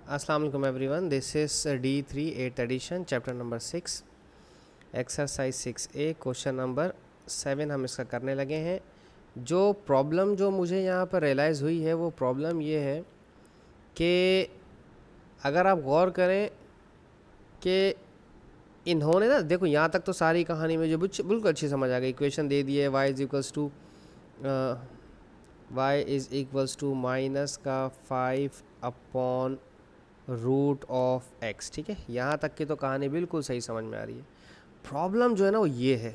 अस्सलाम वालेकुम everyone, this is D3 8th edition chapter number 6 exercise 6A question number 7 हम इसका करने लगे हैं। जो प्रॉब्लम जो मुझे यहाँ पर रियलाइज़ हुई है वो प्रॉब्लम ये है कि अगर आप गौर करें कि इन्होंने ना देखो यहाँ तक तो सारी कहानी में जो बिल्कुल अच्छी समझ आ गई। इक्वेशन दे दिए y is equals to minus का 5 अपॉन रूट ऑफ x। ठीक है, यहाँ तक की तो कहानी बिल्कुल सही समझ में आ रही है। प्रॉब्लम जो है ना वो ये है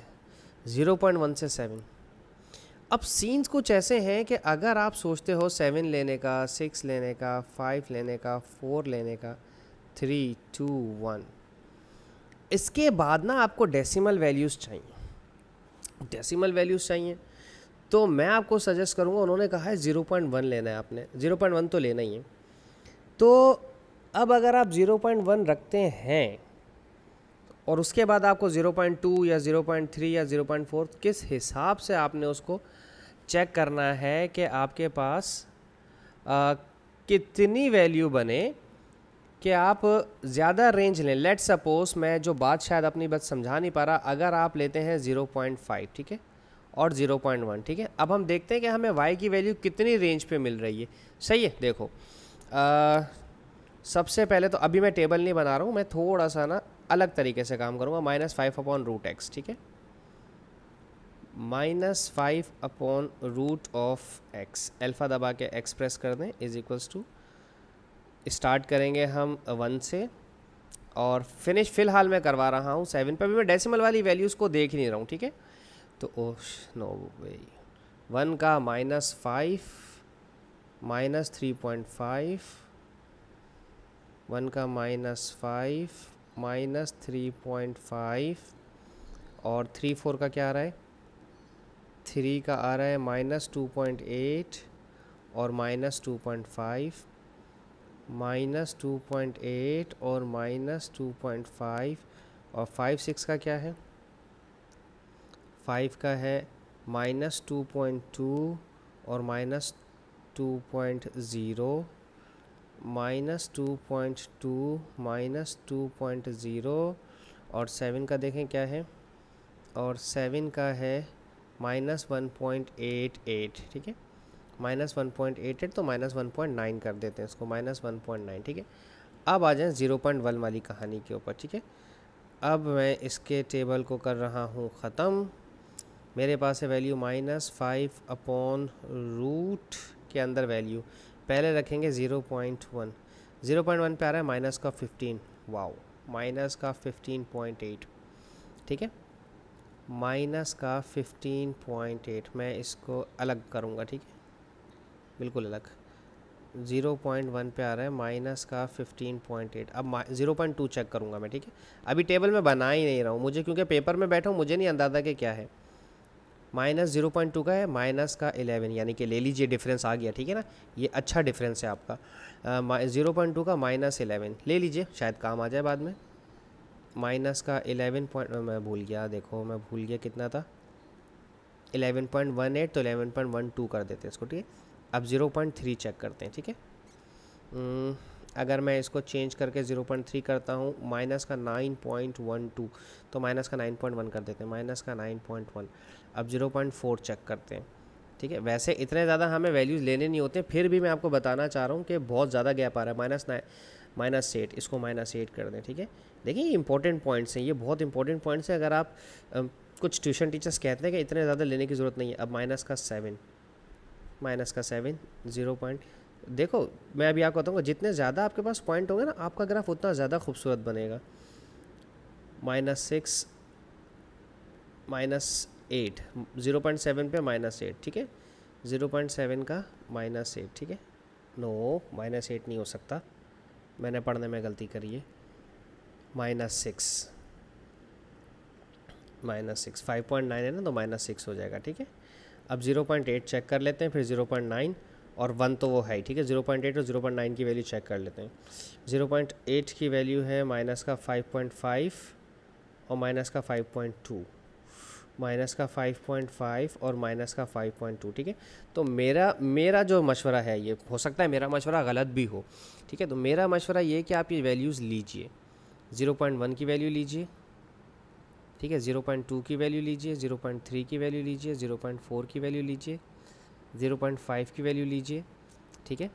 0.1 से 7। अब सीन्स कुछ ऐसे हैं कि अगर आप सोचते हो 7 लेने का, 6 लेने का, 5 लेने का, 4 लेने का, 3 2 1, इसके बाद ना आपको डेसिमल वैल्यूज़ चाहिए। तो मैं आपको सजेस्ट करूँगा, उन्होंने कहा है 0.1 लेना है, आपने 0.1 तो लेना ही है। तो अब अगर आप 0.1 रखते हैं और उसके बाद आपको 0.2 या 0.3 या 0.4, किस हिसाब से आपने उसको चेक करना है कि आपके पास कितनी वैल्यू बने कि आप ज़्यादा रेंज लें। लेट सपोज मैं जो बात शायद अपनी बात समझा नहीं पा रहा, अगर आप लेते हैं 0.5, ठीक है, और 0.1, ठीक है। अब हम देखते हैं कि हमें y की वैल्यू कितनी रेंज पे मिल रही है। सही है, देखो सबसे पहले तो अभी मैं टेबल नहीं बना रहा हूँ, मैं थोड़ा सा ना अलग तरीके से काम करूँगा। -5 अपॉन रूट एक्स, ठीक है, -5 upon root of x, alpha दबा के एक्सप्रेस कर दें, इज इक्वल्स टू, स्टार्ट करेंगे हम 1 से और फिनिश फ़िलहाल मैं करवा रहा हूँ 7 पे। भी मैं डेसिमल वाली वैल्यूज़ को देख ही नहीं रहा हूँ, ठीक है। तो नो वे, 1 का -5 -3.5, 1 का -5 -3.5 और 3 4 का क्या आ रहा है, 3 का आ रहा है -2.8 और -2.5, -2.8 और -2.5 और 5 6 का क्या है, 5 का है -2.2 और -2.0, -2.2 -2.0 और 7 का देखें क्या है, और 7 का है -1.88, ठीक है, -1.88, तो -1.9 कर देते हैं इसको, -1.9, ठीक है। अब आ जाएं 0.1 वाली कहानी के ऊपर, ठीक है। अब मैं इसके टेबल को कर रहा हूँ ख़त्म। मेरे पास है वैल्यू -5 अपॉन रूट के अंदर वैल्यू पहले रखेंगे 0.1। 0.1 पे आ रहा है माइनस का 15, वाओ, माइनस का 15.8, ठीक है, माइनस का 15.8। मैं इसको अलग करूँगा, ठीक है, बिल्कुल अलग। 0.1 पे आ रहा है माइनस का 15.8। अब 0.2 चेक करूँगा मैं, ठीक है। अभी टेबल में बना ही नहीं रहा हूँ, मुझे क्योंकि पेपर में बैठा हूँ, मुझे नहीं अंदाज़ा कि क्या है। -0.2 का है माइनस का 11, यानी कि ले लीजिए डिफरेंस आ गया, ठीक है ना, ये अच्छा डिफरेंस है आपका। 0.2 का -11 ले लीजिए, शायद काम आ जाए बाद में। माइनस का 11 पॉइंट, मैं भूल गया, देखो मैं भूल गया कितना था, 11.18, तो 11.12 कर देते हैं इसको, ठीक है। अब 0.3 चेक करते हैं, ठीक है। अगर मैं इसको चेंज करके 0.3 करता हूँ, माइनस का 9.12, तो माइनस का 9.1 कर देते हैं, माइनस का 9.1। अब 0.4 चेक करते हैं, ठीक है। वैसे इतने ज़्यादा हमें वैल्यूज़ लेने नहीं होते, फिर भी मैं आपको बताना चाह रहा हूँ कि बहुत ज़्यादा गैप आ रहा है। -8, इसको -8 कर दें, ठीक है। देखिए ये इंपॉर्टेंट पॉइंट्स हैं, ये बहुत इंपॉर्टेंट पॉइंट्स हैं। अगर आप कुछ ट्यूशन टीचर्स कहते हैं कि इतने ज़्यादा लेने की ज़रूरत नहीं है। अब -7, 0 पॉइंट, देखो मैं अभी आपको बताऊँगा, जितने ज़्यादा आपके पास पॉइंट होंगे ना, आपका ग्राफ उतना ज़्यादा खूबसूरत बनेगा। -6 -8, 0.7 पे -8, ठीक है, 0.7 का -8, ठीक है। नो, -8 नहीं हो सकता, मैंने पढ़ने में गलती करी है। -6 5.9 है ना, तो -6 हो जाएगा, ठीक है। अब 0.8 चेक कर लेते हैं, फिर 0.9 और 1 तो वो है ही, ठीक है। 0.8 और 0.9 की वैल्यू चेक कर लेते हैं। 0.8 की वैल्यू है माइनस का 5.5 और माइनस का 5.2, माइनस का 5.5 और माइनस का 5.2, ठीक है। तो मेरा जो मशवरा है, ये हो सकता है मेरा मशवरा गलत भी हो, ठीक है। तो मेरा मशवरा ये कि आप ये वैल्यूज़ लीजिए, 0.1 की वैल्यू लीजिए, ठीक है, 0.2 की वैल्यू लीजिए, 0.3 की वैल्यू लीजिए, 0.4 की वैल्यू लीजिए, 0.5 की वैल्यू लीजिए, ठीक है।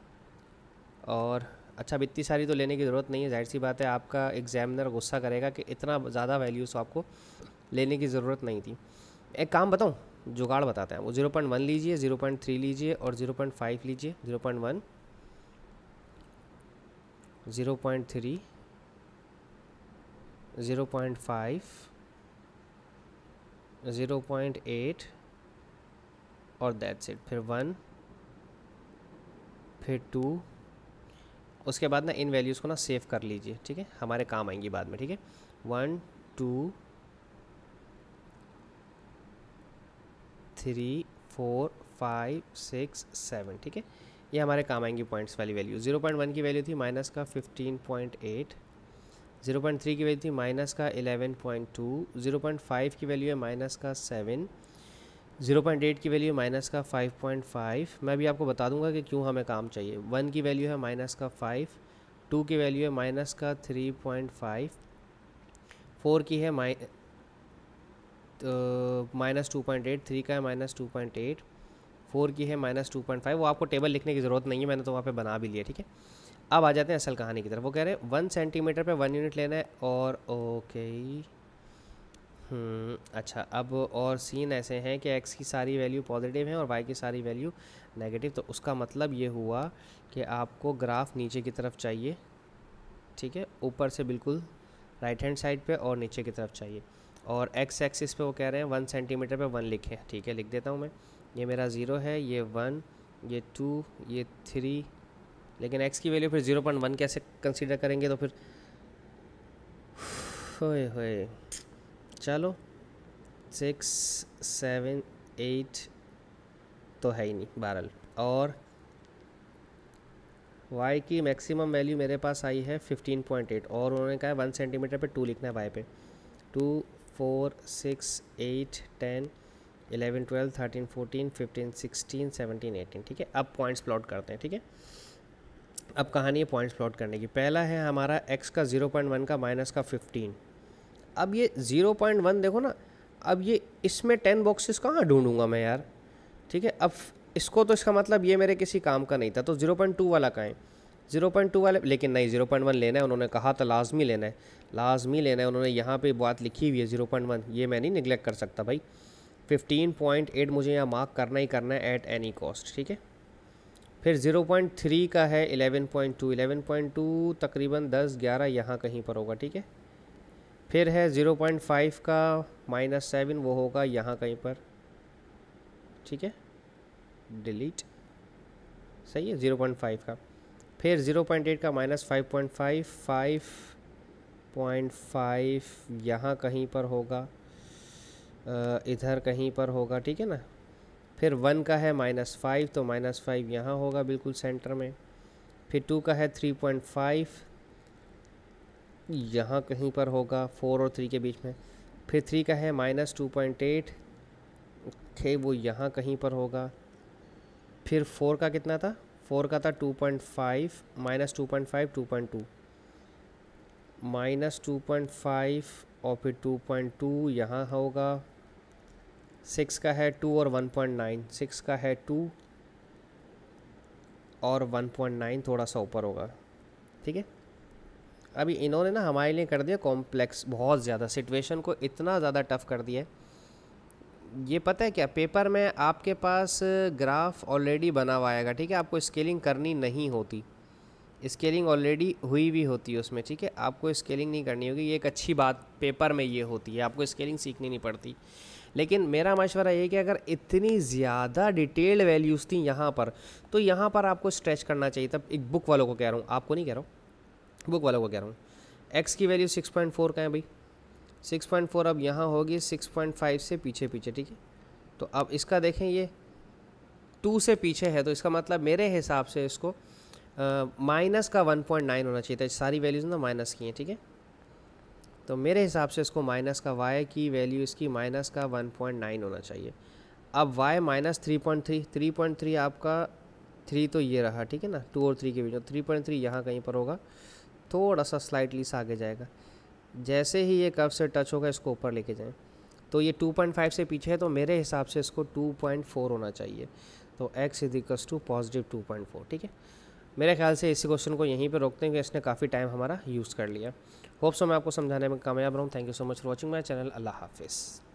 और अच्छा, अब इतनी सारी तो लेने की ज़रूरत नहीं है, जाहिर सी बात है आपका एग्जामिनर गुस्सा करेगा कि इतना ज़्यादा वैल्यूज़ आपको लेने की ज़रूरत नहीं थी। एक काम बताऊँ, जुगाड़ बताते हैं। वो 0.1 लीजिए, 0.3 लीजिए और 0.5 लीजिए। 0.1, 0.3, 0.5, 0.8 और दैट्स इट। फिर 1, फिर 2, उसके बाद ना इन वैल्यूज़ को ना सेव कर लीजिए, ठीक है, हमारे काम आएंगी बाद में, ठीक है। 1, 2, 3, 4, 5, 6, 7, ठीक है, ये हमारे काम आएंगी पॉइंट्स वाली वैल्यू। 0.1 की वैल्यू थी माइनस का 15.8, 0.3 की वैल्यू थी माइनस का 11.2, 0.5 की वैल्यू है माइनस का 7, 0.8 की वैल्यू है माइनस का 5.5। मैं भी आपको बता दूंगा कि क्यों हमें काम चाहिए। 1 की वैल्यू है माइनस का 5, 2 की वैल्यू है माइनस का 3.5, 4 की है माइनस 2.8, 3 का है माइनस 2.8, 4 की है माइनस 2.5। वो आपको टेबल लिखने की ज़रूरत नहीं है, मैंने तो वहाँ पे बना भी लिया, ठीक है। अब आ जाते हैं असल कहानी की तरफ। वो कह रहे हैं 1 सेंटीमीटर पे 1 यूनिट लेना है और ओके, अच्छा, अब और सीन ऐसे हैं कि x की सारी वैल्यू पॉजिटिव है और y की सारी वैल्यू नेगेटिव। तो उसका मतलब ये हुआ कि आपको ग्राफ नीचे की तरफ चाहिए, ठीक है, ऊपर से बिल्कुल राइट हैंड साइड पे और नीचे की तरफ चाहिए। और x एक्सिस पे वो कह रहे हैं 1 सेंटीमीटर पे 1 लिखें, ठीक है, लिख देता हूँ मैं। ये मेरा 0 है, ये 1, ये 2, ये 3, लेकिन x की वैल्यू फिर 0.1 कैसे कंसीडर करेंगे? तो फिर होए होए, चलो 6, 7, 8 तो है ही नहीं बहरहाल। और y की मैक्सिमम वैल्यू मेरे पास आई है 15.8 और उन्होंने कहा है 1 सेंटीमीटर पे 2 लिखना है y पे। 2, 4, 6, 8, 10, 11, 12, 13, 14, 15, 16, 17, 18, ठीक है। अब पॉइंट्स प्लॉट करते हैं, ठीक है। अब कहानी है पॉइंट्स प्लॉट करने की। पहला है हमारा x का 0.1 का माइनस का 15। अब ये 0.1 देखो ना, अब ये इसमें 10 बॉक्सेस कहाँ ढूंढूंगा मैं यार, ठीक है। अब इसको तो इसका मतलब ये मेरे किसी काम का नहीं था। तो 0.2 वाला कहाँ है? 0.2 वाले, लेकिन नहीं, 0.1 लेना है, उन्होंने कहा था लाजमी लेना है, लाजमी लेना है, उन्होंने यहाँ पे बात लिखी हुई है 0.1, ये मैं नहीं निगलेक्ट कर सकता भाई। 15.8 मुझे यहाँ मार्क करना ही करना है एट एनी कॉस्ट, ठीक है। फिर 0.3 का है 11.2, 11.2 तकरीबन 10, 11 यहाँ कहीं पर होगा, ठीक है। फिर है 0.5 का -7, वो होगा यहाँ कहीं पर, ठीक है, डिलीट, सही है, 0.5 का। फिर 0.8 का -5.5, 5.5 यहाँ कहीं पर होगा, इधर कहीं पर होगा, ठीक है ना। फिर 1 का है -5, तो -5 यहाँ होगा बिल्कुल सेंटर में। फिर 2 का है 3.5, यहाँ कहीं पर होगा 4 और 3 के बीच में। फिर 3 का है -2.8, ओके, वो यहाँ कहीं पर होगा। फिर 4 का कितना था? 4 का था 2.5, -2.5, 2.2, -2.5 और फिर 2.2 यहाँ होगा। 6 का है 2 और 1.9, 6 का है 2 और 1.9 थोड़ा सा ऊपर होगा, ठीक है। अभी इन्होंने ना हमारे लिए कर दिया कॉम्प्लेक्स, बहुत ज़्यादा सिचुएशन को इतना ज़्यादा टफ कर दिया है। ये पता है क्या, पेपर में आपके पास ग्राफ ऑलरेडी बना हुआ आएगा, ठीक है, आपको स्केलिंग करनी नहीं होती, स्केलिंग ऑलरेडी हुई भी होती है उसमें, ठीक है, आपको स्केलिंग नहीं करनी होगी। ये एक अच्छी बात पेपर में ये होती है, आपको स्केलिंग सीखनी नहीं पड़ती। लेकिन मेरा मशवरा ये कि अगर इतनी ज़्यादा डिटेल्ड वैल्यूज़ थी यहाँ पर, तो यहाँ पर आपको स्ट्रेच करना चाहिए। तब एक बुक वालों को कह रहा हूँ, आपको नहीं कह रहा हूँ, बुक वालों को कह रहा हूँ। एक्स की वैल्यू 6.4 का है भाई, 6.4 अब यहाँ होगी 6.5 से पीछे पीछे, ठीक है। तो अब इसका देखें, ये 2 से पीछे है, तो इसका मतलब मेरे हिसाब से इसको माइनस का 1.9 होना चाहिए था। सारी वैल्यूज़ ना माइनस की हैं, ठीक है। तो मेरे हिसाब से इसको माइनस का y की वैल्यू इसकी माइनस का 1.9 होना चाहिए। अब y माइनस 3.3 आपका 3 तो ये रहा, ठीक है ना, 2 और 3 के बीच में 3.3 यहाँ कहीं पर होगा, थोड़ा सा स्लाइटली सा आगे जाएगा। जैसे ही ये कर्व से टच होगा इसको ऊपर लेके जाएं, तो ये 2.5 से पीछे है, तो मेरे हिसाब से इसको 2.4 होना चाहिए। तो x इक्वल्स टू पॉजिटिव 2.4, ठीक है। मेरे ख्याल से इसी क्वेश्चन को यहीं पे रोकते हैं कि इसने काफ़ी टाइम हमारा यूज़ कर लिया। होप सो मैं आपको समझाने में कामयाब रहूँ। Thank you so much for watching my channel. अल्लाह हाफिज़।